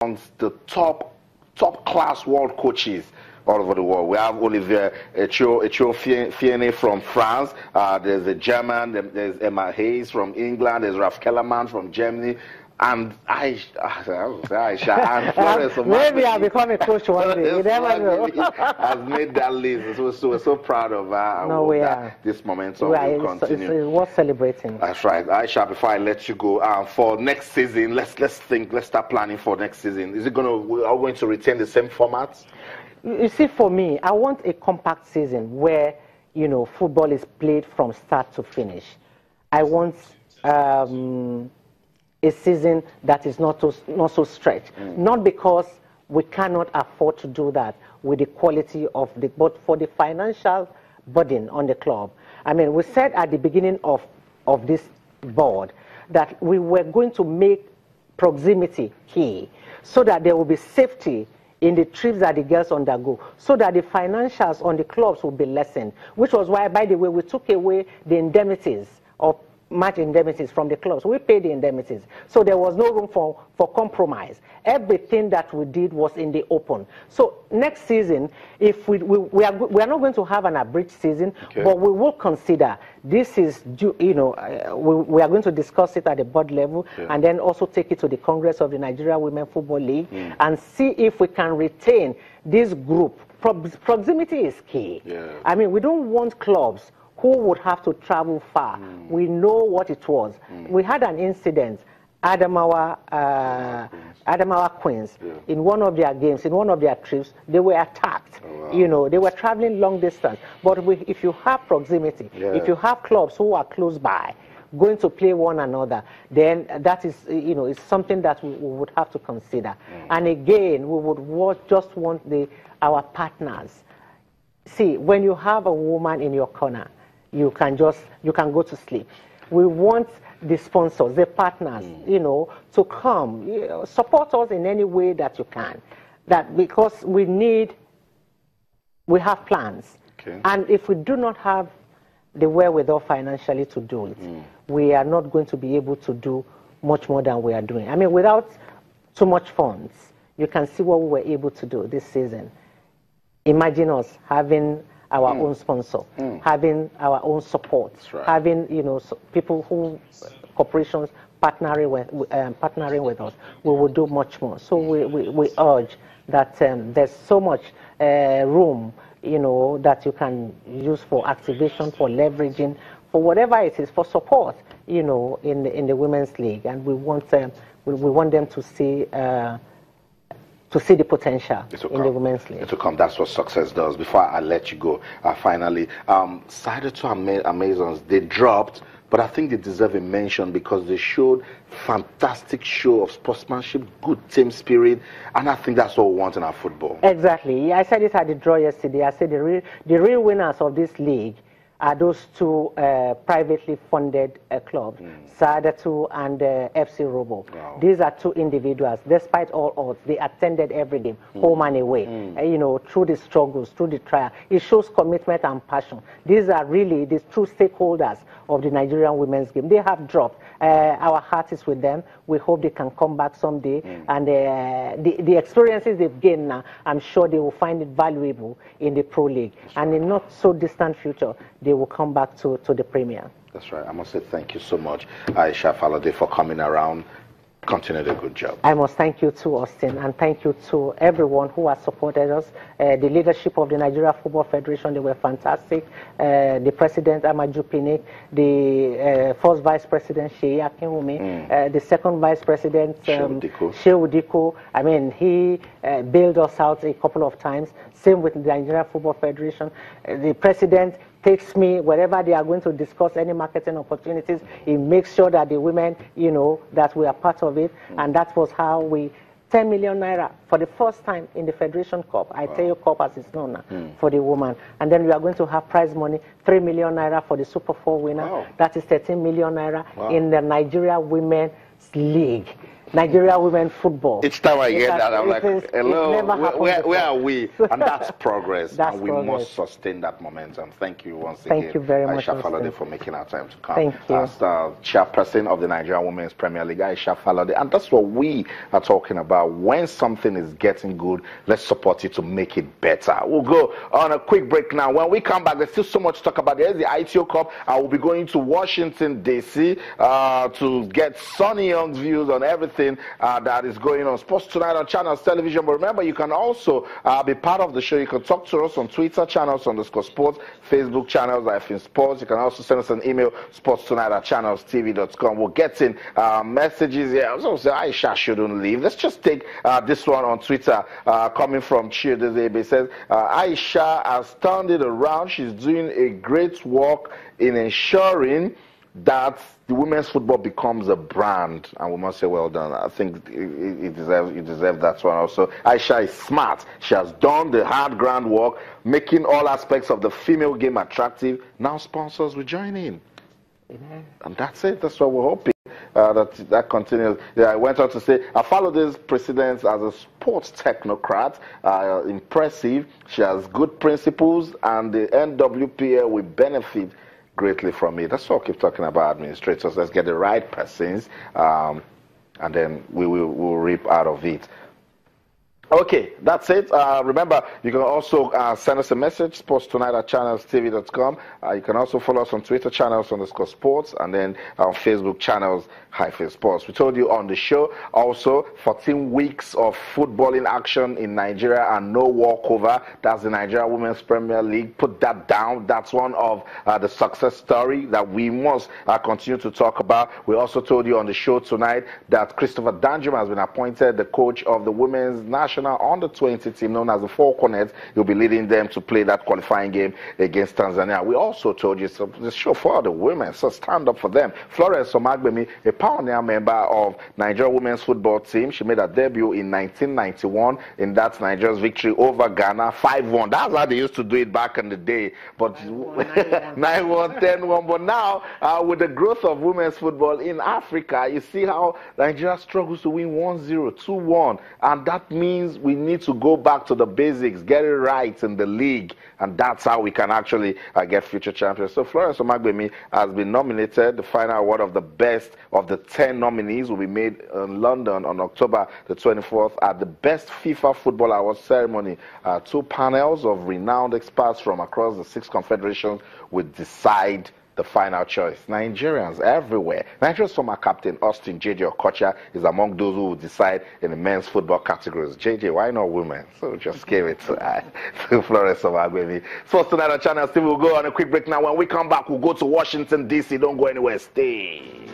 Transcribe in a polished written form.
amongst the top class world coaches all over the world. We have Olivier Fiene from France. There's a German. There's Emma Hayes from England. There's Ralph Kellerman from Germany. And Aisha and Flores. Maybe I'll become a coach one day. You never know. Has made that list. So we're so proud of her. No, we are. This momentum will continue. It's worth celebrating. That's right. Aisha, before I let you go, for next season, let's start planning for next season. Are we going to retain the same format? You see, for me, I want a compact season where, football is played from start to finish. I want a season that is not so stretched. Not because we cannot afford to do that with the quality of but for the financial burden on the club. I mean, we said at the beginning of this board that we were going to make proximity key so that there will be safety in the trips that the girls undergo, so that the financials on the clubs will be lessened, which was why, by the way, we took away the indemnities of match indemnities from the clubs. We paid the indemnities. So there was no room for compromise. Everything that we did was in the open. So next season, if we are not going to have an abridged season, but we will consider this is due, we are going to discuss it at the board level and then also take it to the Congress of the Nigeria Women Football League and see if we can retain this group. Proximity is key. I mean, we don't want clubs who would have to travel far. We know what it was. We had an incident, Adamawa Queens, in one of their games, in one of their trips, they were attacked. They were traveling long distance. But if you have proximity, if you have clubs who are close by, going to play one another, then that is, is something that we would have to consider. And again, we would just want our partners. See, when you have a woman in your corner, you can go to sleep. We want the sponsors, the partners, to come, support us in any way that you can. That because we have plans. And if we do not have the wherewithal financially to do it, we are not going to be able to do much more than we are doing. I mean, without too much funds, you can see what we were able to do this season. Imagine us having our own sponsor, having our own support, having people corporations partnering with us. We will do much more. So we urge that there's so much room, that you can use for activation, for leveraging, for whatever it is, for support, in the women's league, and we want them to see. To see the potential in the women's league. It will come. That's what success does. Before I let you go, finally, side to Amazons, they dropped, but I think they deserve a mention because they showed fantastic show of sportsmanship, good team spirit, and I think that's what we want in our football. Exactly. I said it at the draw yesterday. I said the real winners of this league are those two privately funded clubs, Saadatu and FC Robo. These are two individuals. Despite all odds, they attended every game, home and away, through the struggles, through the trial. It shows commitment and passion. These are really the true stakeholders of the Nigerian women's game. They have dropped. Our heart is with them. We hope they can come back someday. And the experiences they've gained now, I'm sure they will find it valuable in the Pro League. And in not so distant future, they will come back to the Premier. That's right. I must say thank you so much, Aisha Falade, for coming around. Continue the good job. I must thank you too, Austin, and thank you to everyone who has supported us. The leadership of the Nigeria Football Federation, they were fantastic. The President, Amaju Pinnick, the first Vice President, Sheyi Akinwumi, the second Vice President, Shehu Diko. I mean, he bailed us out a couple of times. Same with the Nigeria Football Federation. The President takes me wherever they are going to discuss any marketing opportunities. He makes sure that the women, that we are part of it. And that was how 10 million naira for the first time in the Federation Cup. I tell you, Cup as it's known now, for the woman. And then we are going to have prize money, 3 million naira for the Super 4 winner. That is 13 million naira in the Nigeria Women's League. Nigeria women football. Each time I hear that, I'm like, hello, where are we? And that's progress. That's and we progress. must sustain that momentum. Thank you once again. Thank you very much, Aisha Falode, for making our time to come. Thank you. As chairperson of the Nigerian Women's Premier League, Aisha Falode. And that's what we are talking about. When something is getting good, let's support it to make it better. We'll go on a quick break now. When we come back, there's still so much to talk about. There's the ITO Cup. I will be going to Washington, D.C. To get Sonny Young's views on everything that is going on. Sports Tonight on Channels Television. But remember, you can also be part of the show. You can talk to us on Twitter, channels_sports, Facebook channels, Sports. You can also send us an email, sportstonight@channelstv.com. We're getting messages here. I was also saying, Aisha shouldn't leave. Let's just take this one on Twitter, coming from Chiodezebe. It says, Aisha has turned it around. She's doing a great work in ensuring that the women's football becomes a brand, and we must say well done. I think it deserves that one also. Aisha is smart. She has done the hard groundwork, making all aspects of the female game attractive. Now sponsors will join in. And that's it. That's what we're hoping. That continues. Yeah, I went on to say, I follow this precedence as a sports technocrat. Impressive. She has good principles, and the NWPFL will benefit greatly from it. That's what I keep talking about, administrators. Let's get the right persons, and then we'll reap out of it. Okay, that's it. Remember, you can also send us a message, sportstonight@channelstv.com. You can also follow us on Twitter, channels_sports, and then on Facebook, channels-sports. We told you on the show also 14 weeks of footballing action in Nigeria and no walkover. That's the Nigeria Women's Premier League. Put that down. That's one of the success story that we must continue to talk about. We also told you on the show tonight that Christopher Danjuma has been appointed the coach of the women's national under-20 team known as the Falconets. He'll be leading them to play that qualifying game against Tanzania. We also told you the show for the women, so stand up for them. Florence Omagbemi, a pioneer member of Nigeria women's football team. She made her debut in 1991 in that Nigeria's victory over Ghana, 5-1. That's how they used to do it back in the day. But 9-1, 10-1. But now, with the growth of women's football in Africa, you see how Nigeria struggles to win 1-0, 2-1. And that means we need to go back to the basics, get it right in the league, and that's how we can actually get future champions. So Florence Omagbemi has been nominated. The final award of the best of the 10 nominees will be made in London on October the 24th at the Best FIFA Football Awards ceremony. 2 panels of renowned experts from across the 6 confederations will decide the final choice. Nigerians everywhere. Nigeria's former captain, Austin JJ Okocha, is among those who will decide in the men's football categories. JJ, why not women? So just give it to Florence Omagbemi. Sports Tonight on Channel Steve. We'll go on a quick break now. When we come back, we'll go to Washington, D.C. Don't go anywhere. Stay.